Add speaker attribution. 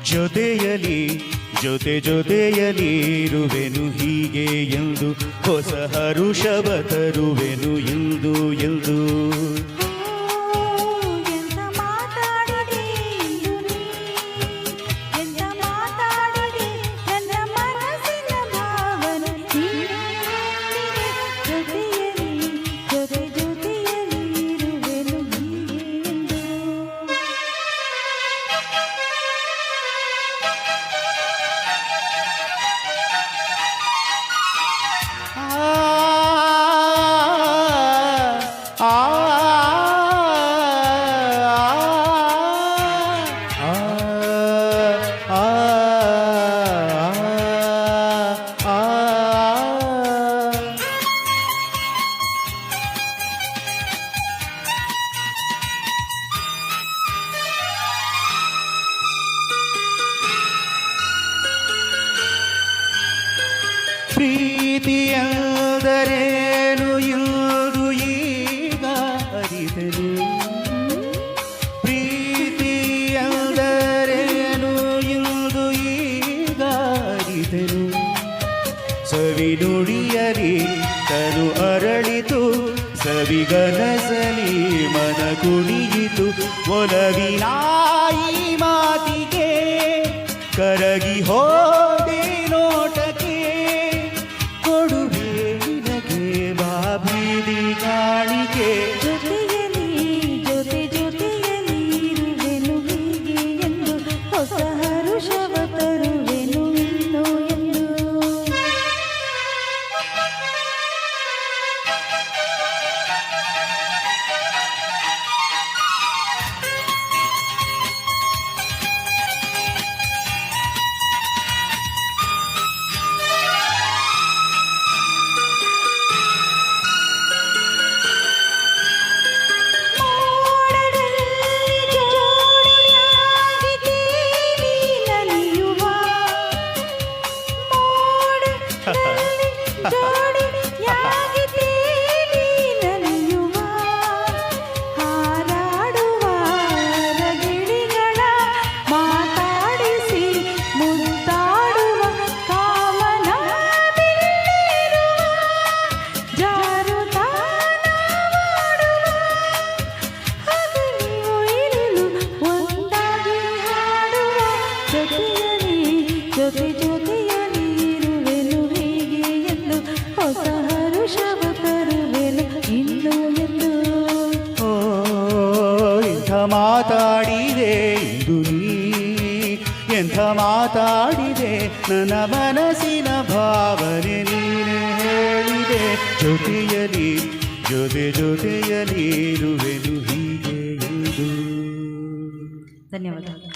Speaker 1: ಜೊತೆಯಲಿ ಜೊತೆಯಲಿ ಇರುವೆನು ಹೀಗೆ ಎಂದು ಹೊಸ ಹರುಷವ ತರುವೆನು ಎಂದು ಎಂದು ಪ್ರೀತಿಯಂದರೇನು ಎಂದು ಈಗ ಅರಿತರು ಪ್ರೀತಿಯಂದರೇನು ಎಂದು ಈಗ ಅರಿತರು ಸವಿ ನುಡಿಯಲಿ ತನು ಅರಳಿತು ಸವಿಗನಸಲಿ ಮನ ಕುಣಿಯಿತು ಒಲವಿನ ಈ ಮಾತಿಗೆ ಕರಗಿ ಹೋದೆ ನೋಟಕ್ಕೆ ಕಾಣಿಕೆ
Speaker 2: ಜೊತೆಯಲಿ ಜೊತೆಯಲಿ ಇರುವೆನು ಹೀಗೆ ಎಂದು ಹೊಸ ಹರುಷವ ತರುವೆನು ಇನ್ನು ಎಂದು ಜೊತೆಯಲಿ ಇರುವೆನು ಹೀಗೆ ಎಂದು ಹೊಸ ಹರುಷವ ತರುವೆನು ಇನ್ನು ಎಂದು
Speaker 1: ಓ ಇಂಥ ಮಾತಾಡಿದೆ ಇಂದು ನೀ ಎಂಥ ಮಾತಾಡಿದೆ ನನ್ನ ಮನಸ್ಸಿನ ಭಾವನೆ ನೀನೆ ಹೇಳಿದೆ ಜೊತೆಯಲಿ ಜೊತೆಯಲಿ ಇರುವೆನು ಹೀಗೆ ಎಂದು
Speaker 2: ಧನ್ಯವಾದ.